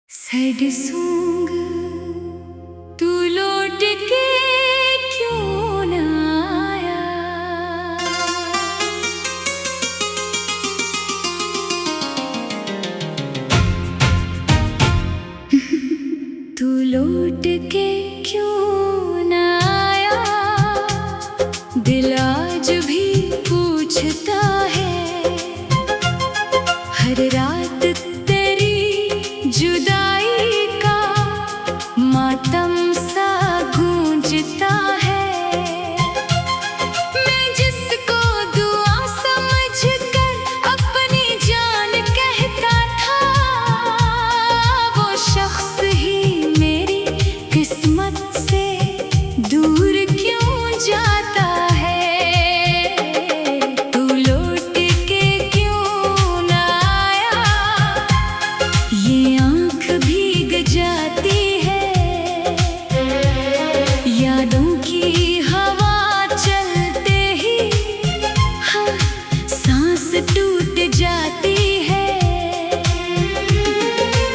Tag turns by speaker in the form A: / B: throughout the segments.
A: Sad song तू लौट के क्यों ना आया। तू लौट के क्यों ना आया। दिल आज भी पूछता है। हर रात तेरी जुदाई का मातम सा गूंजता है। मैं जिसको दुआ समझकर अपनी जान कहता था, वो शख्स ही मेरी किस्मत से दूर क्यों जाता है। तू लौट के क्यों ना आया। ये आँख भीग जाती है। यादों की हवा चलते ही हाँ, सांस टूट जाती है।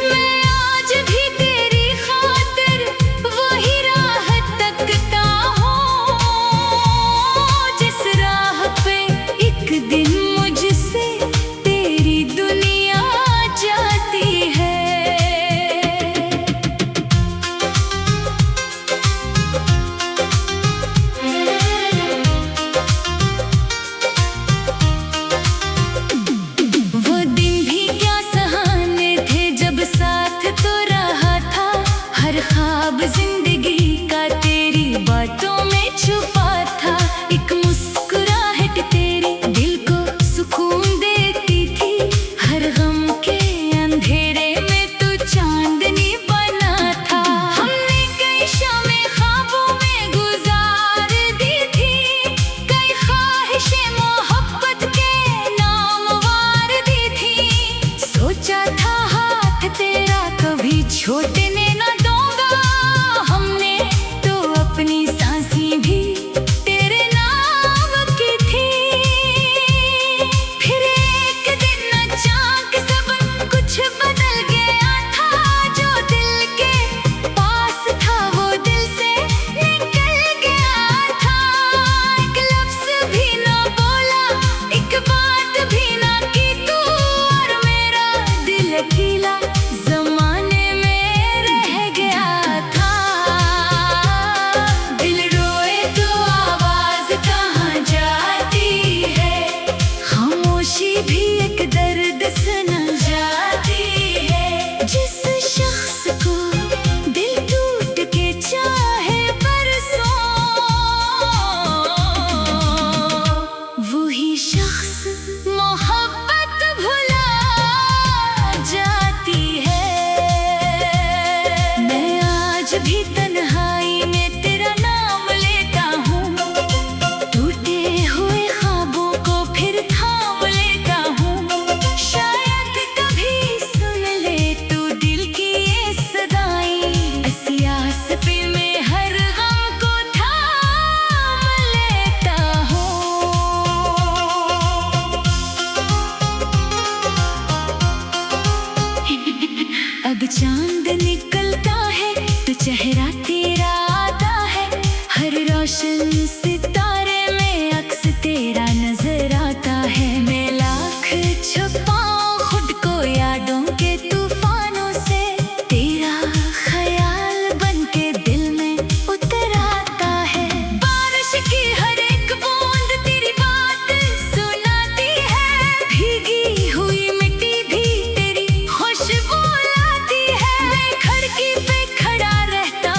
A: मैं आज भी तेरी खातिर वही राह तकता हूँ, जिस राह पे एक दिन मुझसे तेरी दुनिया जाती है। वो दिन भी क्या सहाने थे जब साथ तो रहा था। हर ख्वाब जिंदगी का तेरी बातों में छुपा था। एक मुस्कुराहट तेरी दिल को सुकून देती थी। हर गम के अंधेरे में तू चांदनी बना था। हमने कई शामें ख्वाबों में गुजार दी थी। कई ख्वाहिशें मोहब्बत के नाम वार दी थी। सोचा था हाथ तेरा कभी छोड़ने न दूंगा। हमने तो अपनी सांसें भी तेरे नाम की थी। फिर एक दिन अचानक सब कुछ बदल गया था। जो दिल के पास था वो दिल से निकल गया था। एक लफ्ज़ भी ना बोला, एक बात भी ना की तू, और मेरा दिल अकेला ज़माने में रह गया था। दिल रोए तो आवाज़ कहाँ जाती है। खामोशी भी एक दर्द सुना जाती है। जिस शख्स को दिल टूट के चाहे बरसों, वही शख्स मोहब्बत भुला जाती है। मैं आज भी तन्हाई में तेरा नाम लेता हूँ। टूटे हुए ख्वाबों को फिर थाम लेता हूँ। शायद कभी सुन ले तू दिल की ये सदाएं। असियास पे मैं हर गम को थाम लेता हूँ। अब चांद निकलता है तो चेहरा तेरा आता है। हर रोशन सितारे में अक्स तेरा नजर आता है। मैं लाख छुपाऊं खुद को यादों के तूफानों से, तेरा ख्याल बन के दिल में उतर आता है। बारिश की हर एक बूंद तेरी बात सुनाती है। भीगी हुई मिट्टी भी तेरी खुशबू लाती है। मैं खिड़की पे खड़ा रहता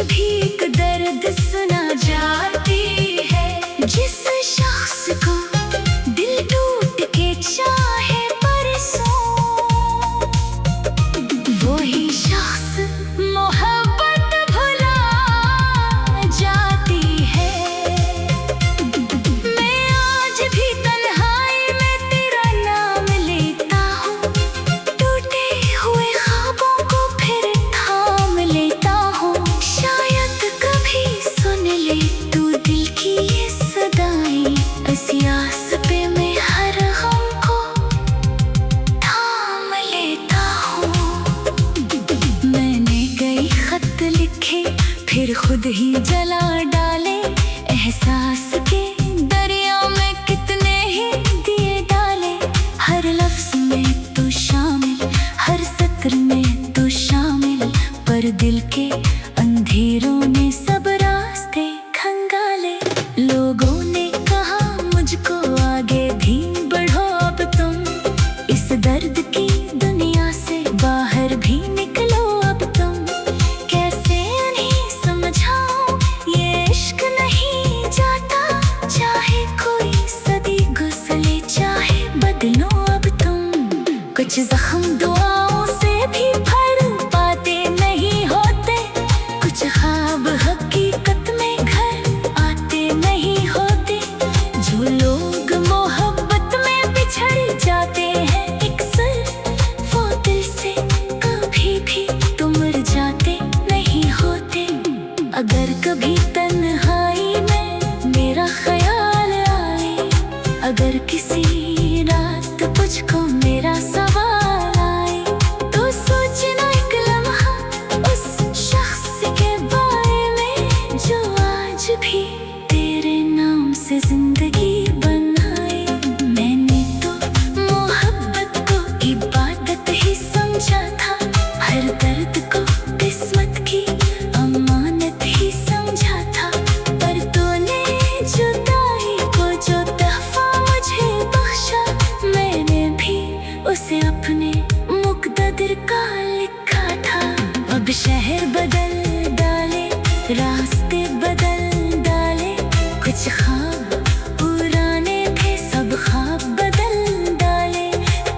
A: भी एक दर्द सुना जाती है। जिस शख्स को दिल टूट के चाहे परसों, वही शख्स मोहब्बत भुला जाती है। मैं आज भी तन्हाई में तेरा नाम लेता हूँ, टूटे हुए ख्वाबों को फिर थाम लेता हूँ। शायद कभी सुन ले तू दिल की ये सदाएं, इस आस पे मैं हर गम को थाम लेता हूँ। मैंने कई खत लिखे फिर खुद ही जला डाले, एहसास के दरिया में कितने ही दिए डाले। हर लफ्ज में तू शामिल, हर सत्र में तू शामिल, पर दिल के अंधेरों ने सब रास्ते खंगाले। लोगों ने कहा मुझको आगे भी बढ़ो अब तुम, इस दर्द की दुनिया से बाहर भी निकलो अब तुम। कैसे उन्हें समझाऊं ये इश्क नहीं जाता, चाहे कोई सदी गुजरे चाहे बदलो अब तुम। कुछ जख्म दुआओं से भी भर पाते नहीं होते, कुछ ख्वाब हकीकत में घर आते नहीं होते। जो लोग मोहब्बत में बिछड़ जाते हैं अक्सर, वो दिल से कभी भी तो मर जाते नहीं होते। अगर कभी तन्हाई में मेरा ख्याल आए, अगर किसी रात मुझको मेरा सवाल आए, तो सोचना एक लम्हा उस शख्स के बारे में जो आज भी तेरे नाम से जिंदगी बनाए। मैंने तो मोहब्बत को इबादत ही समझा था, हर दर्द को किस्मत की अमानत ही समझा था। पर तूने जुदाई को जो तोहफा मुझे बख्शा, मैंने भी उसे अपने मुक़द्दर का लिखा था। अब शहर बदल डाले, रास्ते बदल डाले, कुछ ख्वाब पुराने थे सब ख्वाब बदल डाले।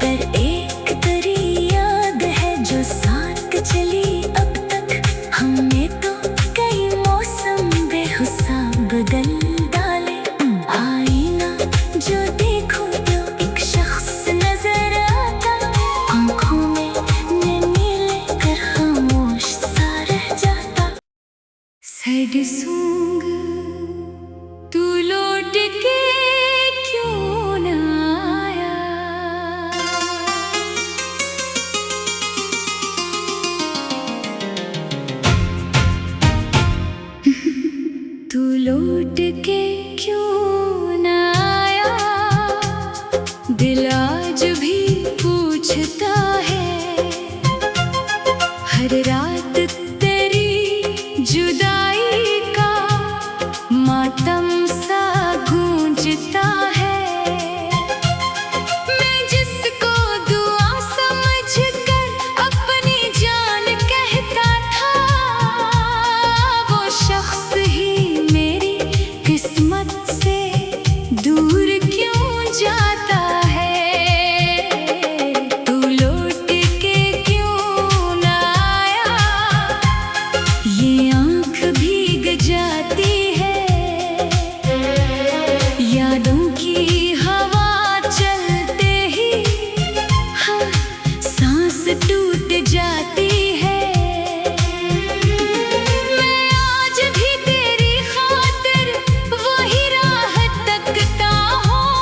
A: पर एक तेरी याद है जो साथ चली अब तक, हमने तो कई मौसम बेहिसाब बदल डाले। आईना जो देखो तो एक शख्स नजर आता, आंखों में नैनी लेकर खामोश सा रह जाता। सैड सूंग तू लौट के क्यों न आया, तू लौट के क्यों न आया। दिल आज भी पूछता है, हर रात तेरी जुदाई का मातम सा गूंजता है। मैं जिसको दुआ समझकर अपनी जान कहता था, वो शख्स ही मेरी किस्मत से दूर क्यों जाता है। तू लौट के क्यों न आया, ये आँख भीग जाती है। यादों की हवा चलते ही हाँ सांस टूट जाती है। मैं आज भी तेरी खातिर वही राह तकता हूँ,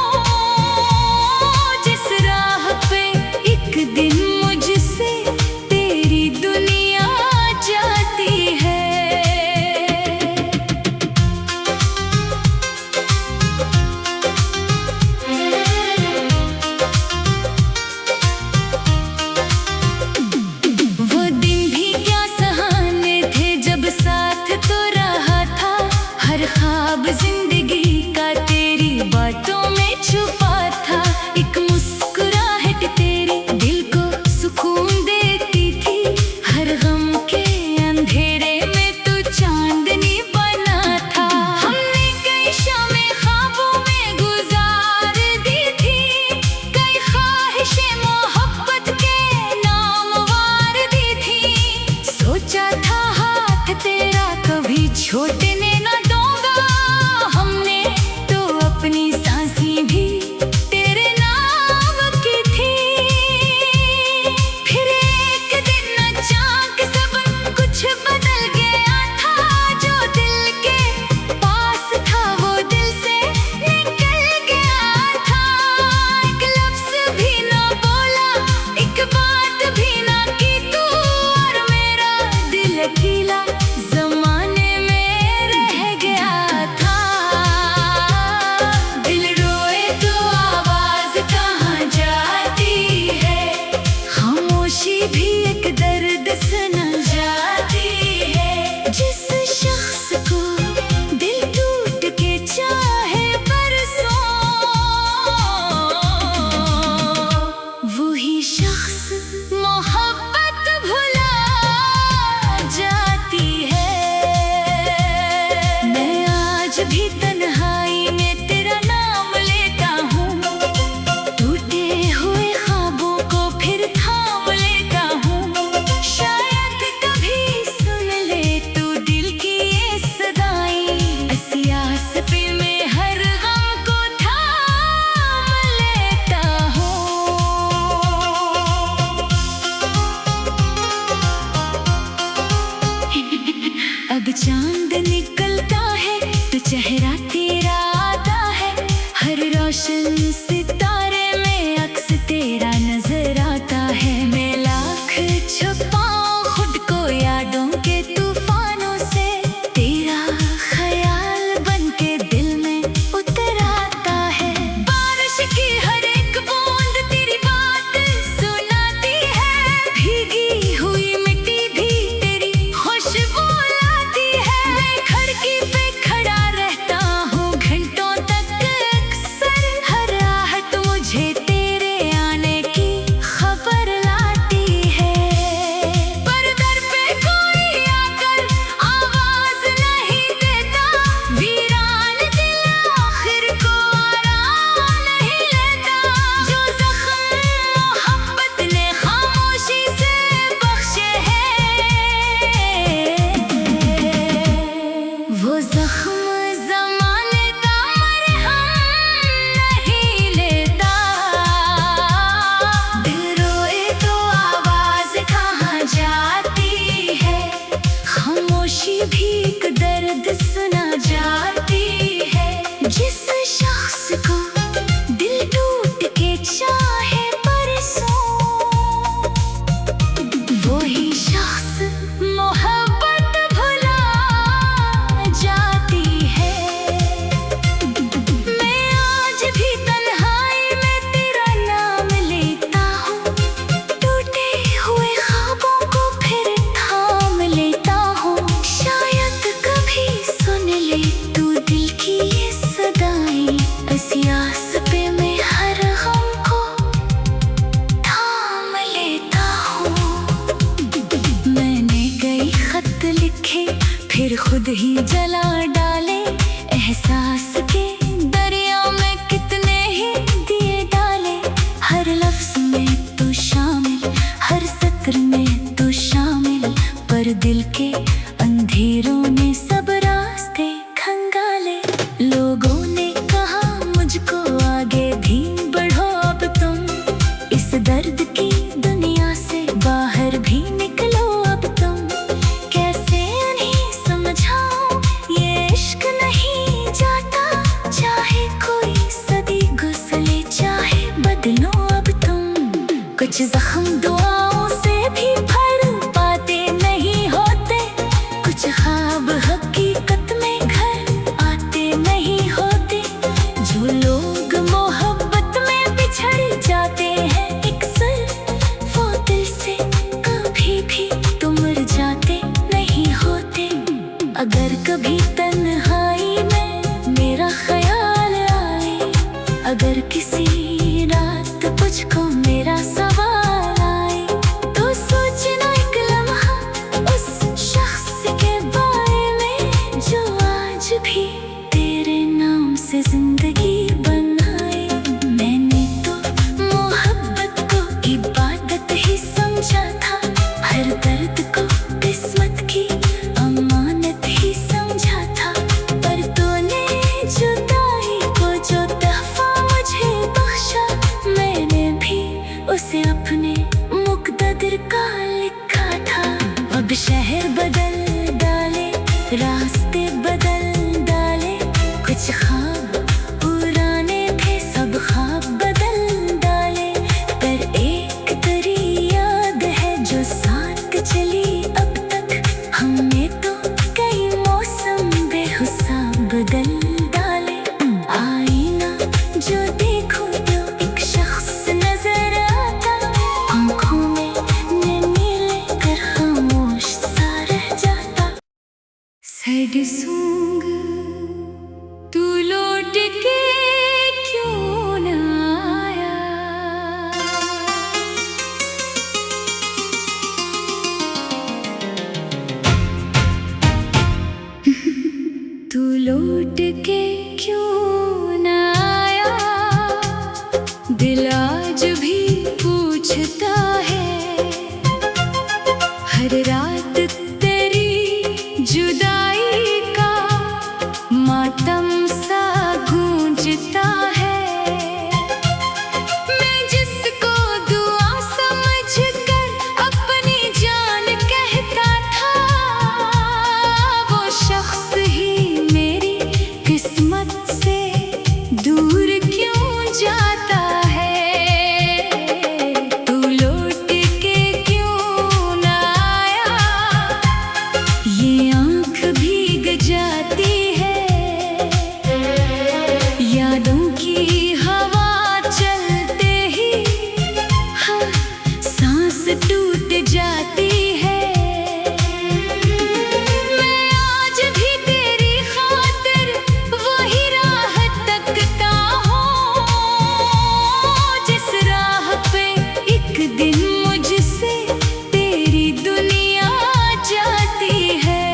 A: जिस राह पे एक दिन मुझसे तेरी दुनिया जाती है। वो दिन भी क्या सहाने थे जब साथ तो रहा था, हर ख्वाब जिंदगी का तेरी बातों में छुपा था। एक मुस्कुराहट तेरी दिल को सुकून देती थी, हर गम के अंधेरे में तू छोड़ने ना दूंगा। हमने तो अपनी सांसें भी तेरे नाम की थी। फिर एक दिन अचानक सब कुछ बदल गया था। जो दिल के पास था वो दिल से निकल गया था। एक लफ्ज़ भी ना बोला, एक बात भी ना की तू, और मेरा दिल अकेला ज़माने में रह गया था। दिल रोए तो आवाज़ कहाँ जाती है, खामोशी भी एक दर्द सुना जाती है। जिस शख्स को दिल टूट के चाहे बरसों, वही शख्स मोहब्बत भुला जाती है। मैं आज भी तन्हाई में तेरा नाम लेता हूँ, टूटे हुए ख्वाबों को फिर थाम लेता हूँ। शायद कभी सुन ले तू दिल की ये सदाएं, असियास पे मैं हर गम को थाम लेता हूँ। अब चांद निकलता है तो चेहरा तेरा आता है। हर रोशन सितारे में अक्स तेरा नजर आता है। मैं लाख छुपाऊं खुद को यादों के तूफानों से, तेरा ख्याल बन के दिल में उतर आता है। बारिश की हर एक बूंद तेरी बात सुनाती है। भीगी हुई मिट्टी भी तेरी खुशबू लाती है। मैं खिड़की पे खड़ा रहता हूँ घंटों तक अक्सर, हर आहट मुझे तेरे आने की खबर लाती है। पर दर पे कोई आकर आवाज नहीं देता, वीरान दिल आखिर को आराम नहीं लेता। जो जख्म मोहब्बत ने खामोशी से बख्शे हैं, वो जख्म ज़माने का मरहम नहीं लेता। दिल रोए तो आवाज़ कहाँ जाती है, खामोशी भी एक दर्द सुना जाती है। जिस शख्स को दिल टूट के चाहे बरसों, वही शख्स मोहब्बत भुला जाती है। मैं आज भी तन्हाई में तेरा नाम लेता हूँ, टूटे हुए ख्वाबों को फिर थाम लेता हूँ। शायद कभी सुन ले तू दिल की ये सदाएं, असियास पे मैं हर गम को थाम लेता हूँ। मैंने कई खत लिखे फिर खुद ही जला डाले, एहसास के दरिया में कितने ही दिए डाले। हर लफ्ज़ में तू शामिल, हर सत्र में तू शामिल, पर दिल के अंधेरों ने सब रास्ते खंगाले। लोगों ने कहा मुझको आगे भी बढ़ो अब तुम, इस दर्द की दुनिया से बाहर भी निकलो अब तुम। कैसे उन्हें समझाऊं ये इश्क नहीं जाता, चाहे कोई सदी गुजरे चाहे बदलो अब तुम। कुछ जख्म दुआओं से भी भर पाते नहीं होते, कुछ ख्वाब हकीकत में घर आते नहीं होते। जो लोग मोहब्बत में बिछड़ जाते हैं अक्सर, वो दिल से कभी भी तो मर जाते नहीं होते। अगर कभी तन्हाई में मेरा ख्याल आए, अगर किसी रात मुझको मेरा सवाल आए, तो सोचना एक लम्हा उस शख्स के बारे में जो आज भी तेरे नाम से जिंदगी बनाए। मैंने तो मोहब्बत को इबादत ही समझा था, हर दर्द को किस्मत की अमानत ही समझा रास्ते बदल डाले, कुछ ख्वाब पुराने थे सब ख्वाब बदल डाले। पर एक तेरी याद है जो साथ चली अब तक, हमने तो कई मौसम बेहिसाब बदल डाले। आईना जो देखो तो एक शख्स नजर आता, आंखों में नैनी लेकर खामोश सा रह जाता। सैड सूंग तू लौट के क्यों न आया, तू लौट के क्यों न आया। दिल आज भी पूछता है, हर रात तेरी जुदाई का मातम सा गूंजता है। मैं जिसको दुआ समझकर अपनी जान कहता था, वो शख्स ही मेरी किस्मत से दूर क्यों जाता है। तू लौट के क्यों न आया, ये आँख भीग जाती है। यादों की हवा चलते ही हाँ, सांस टूट जाती है। मैं आज भी तेरी खातिर वही राह तकता हूँ, जिस राह पे एक दिन मुझसे तेरी दुनिया जाती है।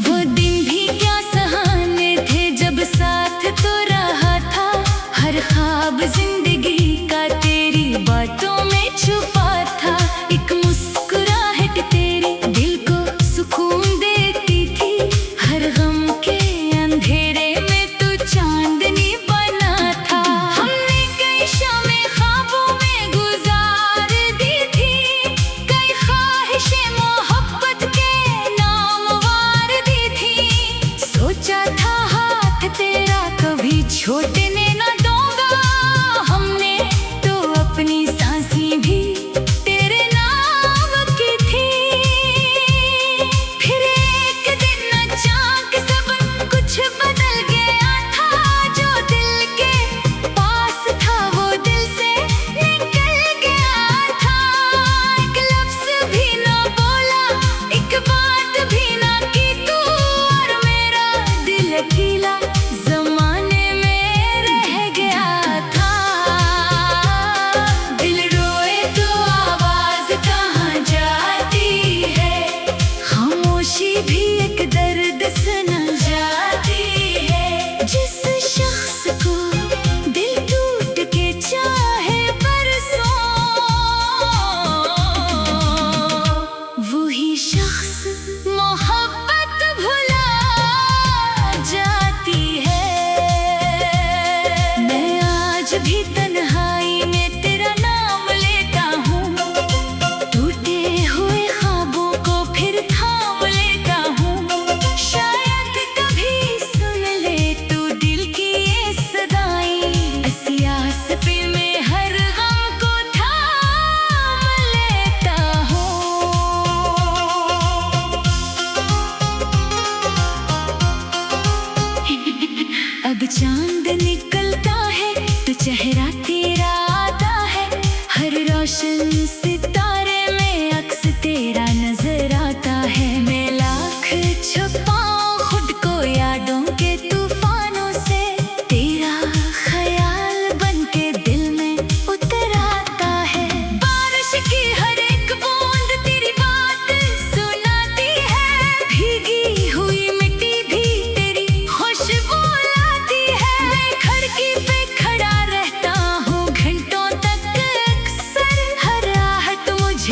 A: वो दिन भी क्या सहाने थे जब साथ तो रहा था, हर ख्वाब जिंदगी का तेरी बातों में छुपा था। एक मुस्कुराहट तेरी दिल को सुकून देती थी, हर गम के अंधेरे में तू चांदनी बना था। हमने कई शामें ख्वाबों में गुजार दी थी, कई ख्वाहिशें मोहब्बत के नाम वार दी थी। सोचा था हाथ तेरा कभी छोड़ने न दूंगा, हमने तो अपनी सांसें भी तेरे नाम की थी। फिर एक दिन अचानक सब कुछ बदल गया था, जो दिल के पास था वो दिल से निकल गया था। एक लफ्ज भी ना बोला, एक बात भी ना की तू, और मेरा दिल अकेला जमाने में रह गया था। दिल रोए तो आवाज कहाँ जाती है, खामोशी भी एक दर्द सुना जाती है। जिस शख्स को दिल टूट के चाहे बरसों, वही शख्स मोहब्बत भुला जाती है। मैं आज भी तन्हाई में तेरा नाम लेता हूँ, टूटे हुए ख्वाबों को फिर थाम लेता हूँ। शायद कभी सुन ले तू दिल की ये सदाई, असियास पे मैं हर गम को थाम लेता हूँ। अब चांद निकलता है तो चेहरा तेरा आता है, हर रोशन सितारे में अक्स तेरा नजर आता है। मैं लाख छुपाऊं खुद को यादों के तूफानों से, तेरा ख्याल बन के दिल में उतर आता है। बारिश की हर एक बूंद तेरी बात सुनाती है, भीगी हुई मिट्टी भी तेरी खुशबू लाती है। मैं खिड़की पे खड़ा रहता हूँ घंटों तक, अक्सर हर आहट मुझे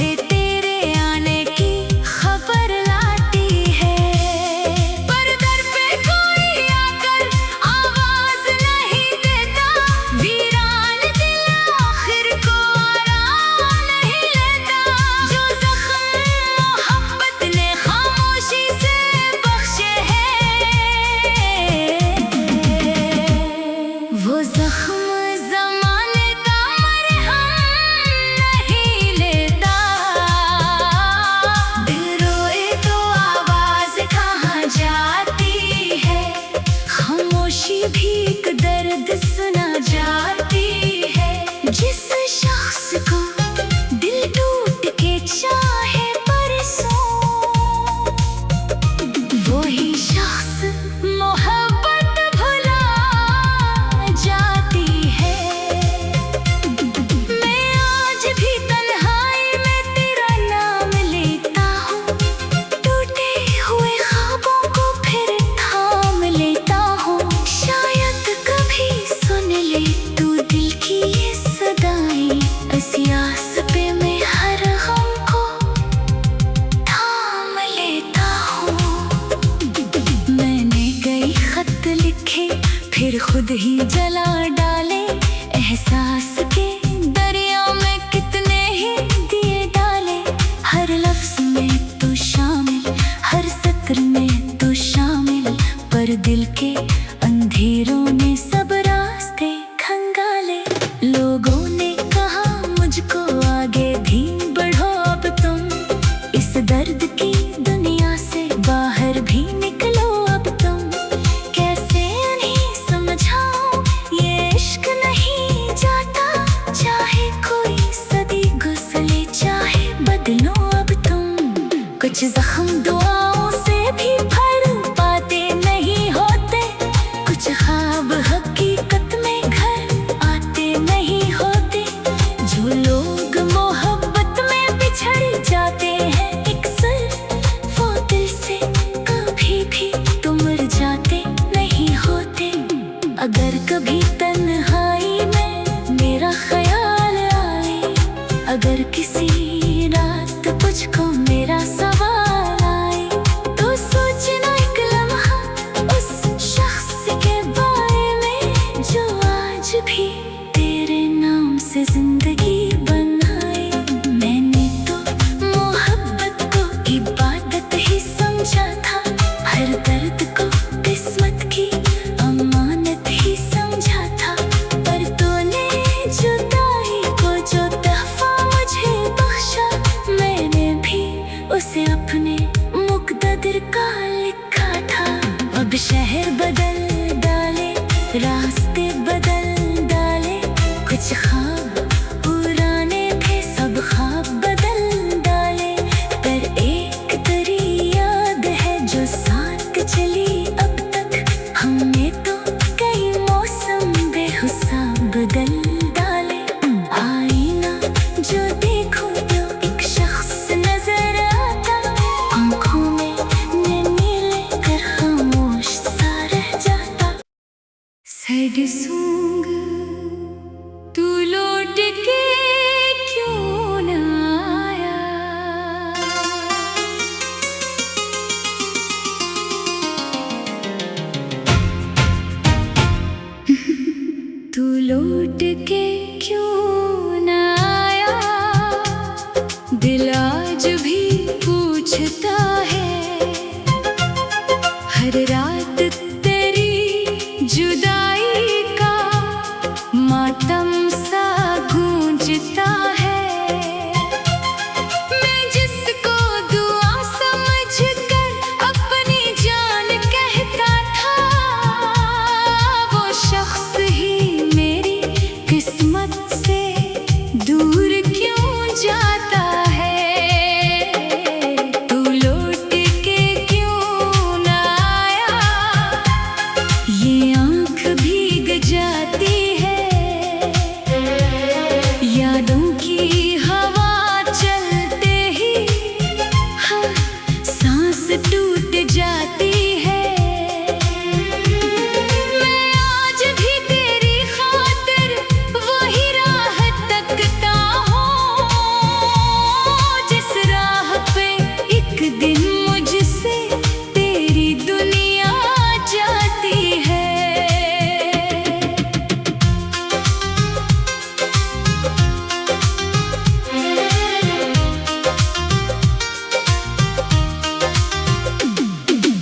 A: जला डाले। एहसास के दरिया में कितने ही दिए डाले। हर लफ्ज में तो शामिल, हर सत्र में तो शामिल, पर दिल के अंधेरों में सब रास्ते खंगाले। लोगों ने कहा मुझको आगे भी बढ़ो अब तुम, इस दर्द की दुनिया से बाहर भी निकलो अब तुम। कैसे उन्हें समझाऊं ये इश्क नहीं जाता, चाहे कोई सदी गुजरे चाहे बदलो अब तुम। कुछ जख्म दुआओं से भी भर पाते नहीं होते, कुछ ख्वाब हकीकत में घर आते नहीं होते। जो लोग मोहब्बत में बिछड़ जाते हैं अक्सर, वो दिल से कभी भी तो मर जाते नहीं होते। अगर कभी तन्हाई में मेरा ख्याल आए, अगर किसी रात मुझको मेरा सवाल आए, तो सोचना एक लम्हा उस शख्स के बारे में जो आज भी तेरे नाम से जिंदगी बनाए। मैंने तो मोहब्बत को इबादत ही समझा था, हर दर्द को किस्मत की अमानत ही समझा था। पर तूने जुदाई को जो तोहफा मुझे बख्शा, मैंने भी उसे अपने मुक़द्दर का लिखा था। अब शहर बदल डाले, रास्ते बदल डाले, कुछ ख्वाब पुराने थे सब ख्वाब बदल डाले। पर एक तेरी याद है जो साथ चली अब तक, हमने तो कई मौसम बेहिसाब बदल डाले। आईना जो देखो तो एक शख्स नजर आता, आंखों में नैनी लेकर खामोश सा रह जाता। सैड सूंग तू लौट के क्यों न आया, तू लौट के क्यों न आया। दिल आज भी पूछता है, हर रात तेरी जुदाई का मातम सा गूंजता है। मैं जिसको दुआ समझकर अपनी जान कहता था, वो शख्स ही मेरी किस्मत से दूर क्यों जाता है। तू लौट के क्यों न आया, ये आँख भीग जाती है, यादों की हवा चलते ही हाँ सांस टूट जाती है। मैं आज भी तेरी खातिर वही राह तकता हूँ, जिस राह पे एक दिन मुझसे तेरी दुनिया जाती है।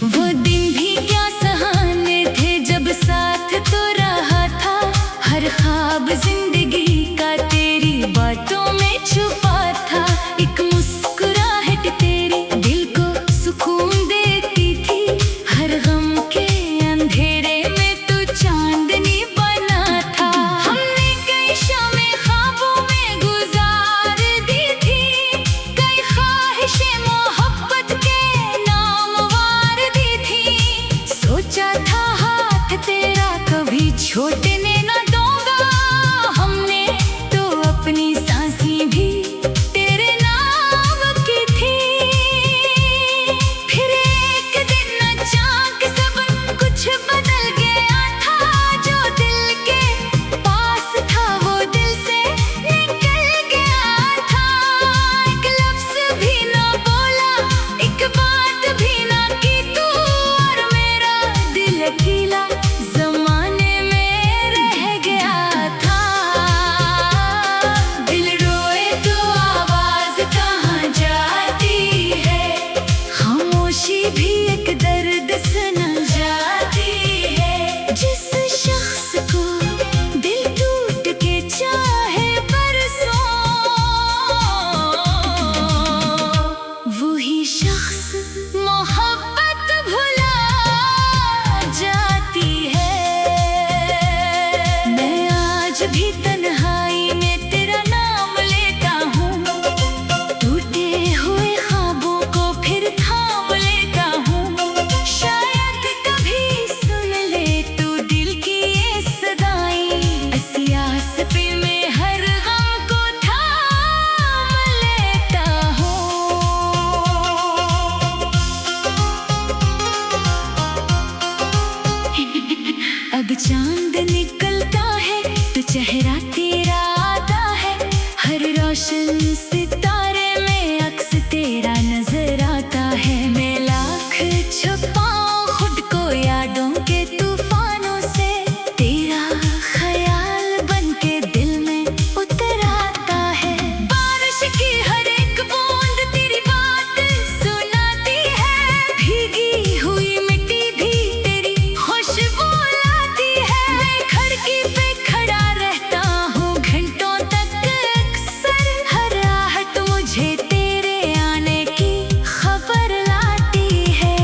A: वो दिन भी क्या सहाने थे जब साथ तो रहा था, हर ख्वाब जिंदगी का तेरी बातों में छुपा था। एक मुस्कुराहट तेरी दिल को सुकून देती थी, हर गम के अंधेरे में तू चांदनी बना था। हमने कई शामें ख्वाबों में गुजार दी थी, कई ख्वाहिशें मोहब्बत के नाम वार दी थी। सोचा था हाथ तेरा कभी छोड़ने न दूंगा, हमने तो अपनी सांसें भी तेरे नाम की थी। फिर एक दिन अचानक सब कुछ बदल गया था, जो दिल के पास था वो दिल से निकल गया था। एक लफ्ज भी ना बोला, एक बात भी ना की तू, और मेरा दिल अकेला जमाने में चेहरा तेरा आता है, हर रोशन सितारे में अक्स तेरा नजर आता है। मैं लाख छुपाऊं खुद को यादों के तूफानों से, तेरा ख्याल बन के दिल में उतर आता है। बारिश की हर एक बूंद तेरी बात सुनाती है, भीगी हुई मिट्टी भी तेरी खुशबू लाती है। मैं खिड़की पे खड़ा रहता हूँ घंटों तक अक्सर, हर आहट मुझे तेरे आने की खबर लाती है।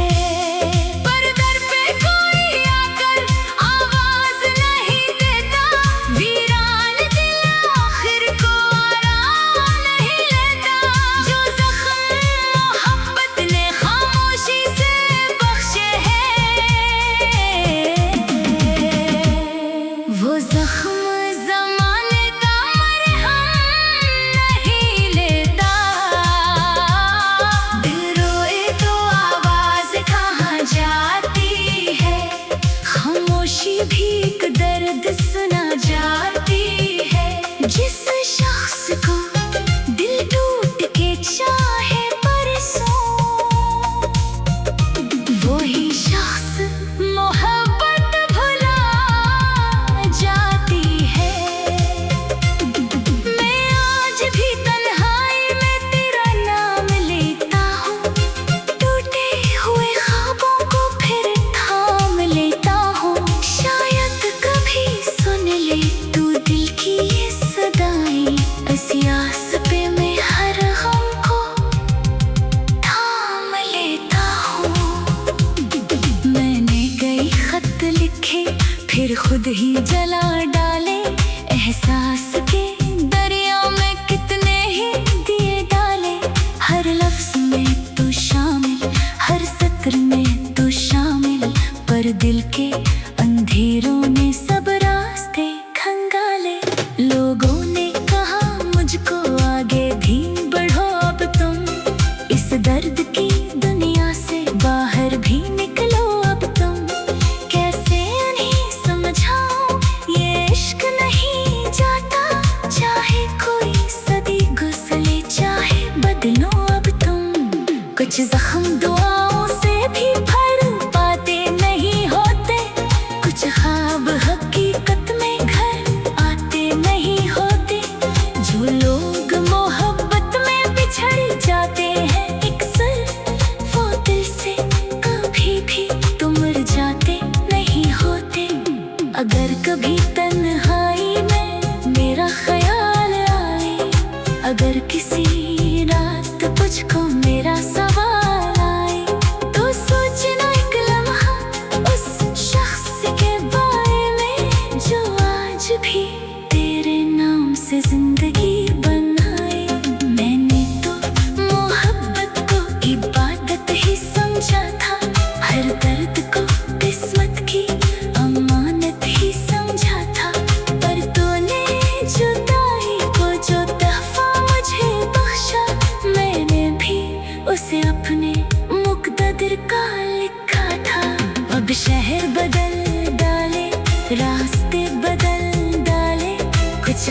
A: पर दर पे कोई आकर आवाज नहीं देता, वीरान दिल आखिर को आराम नहीं लेता। जो जख्म मोहब्बत ने खामोशी से बख्शे हैं, वो जख्म ज़माने का मरहम नहीं लेता। दिल रोए तो आवाज कहाँ जाती है, खामोशी भी एक दर्द सुना जाती है। जिस शख्स को दिल टूट के चाहे परसों, वही शख्स मोहब्बत भुला जाती है। मैं आज भी तन्हाई में तेरा नाम लेता हूँ, टूटे हुए ख्वाबों को फिर थाम लेता हूँ। शायद कभी सुन ले तू दिल की ये सदाएं, इसी आस पे मैं हर गम को थाम लेता हूँ। मैंने कई खत लिखे फिर खुद ही जला डाले, एहसास के दरिया में कितने ही दिए डाले। हर लफ्ज में तू शामिल, हर सत्र में तू शामिल, पर दिल के अंधेरों ने सब रास्ते खंगाले। लोगों ने कहा मुझको आगे भी बढ़ो अब तुम, इस दर्द की दुनिया से बाहर भी निकलो अब तुम। कैसे उन्हें समझाऊं ये इश्क नहीं जाता, चाहे कोई सदी गुजरे चाहे बदलो अब तुम। कुछ जख्म दुआओं से भी भर पाते नहीं होते, कुछ ख्वाब हकीकत में घर आते नहीं होते। जो लोग मोहब्बत में बिछड़ जाते हैं अक्सर, वो दिल से कभी भी तुमर जाते नहीं होते। अगर कभी तन्हाई में मेरा ख्याल आए, अगर किसी रात मुझको मेरा सवाल आए, तो सोचना एक लम्हा उस शख्स के बारे में जो आज भी तेरे नाम से जिंदगी बनाए। मैंने तो मोहब्बत को इबादत ही समझा था, हर दर्द को किस्मत की अमानत ही समझा था। पर तूने जुदाई को जो तोहफा मुझे बख्शा, मैंने भी उसे अपने मुक़द्दर का लिखा था। अब शहर बदल डाले, रास्ते बदल डाले, कुछ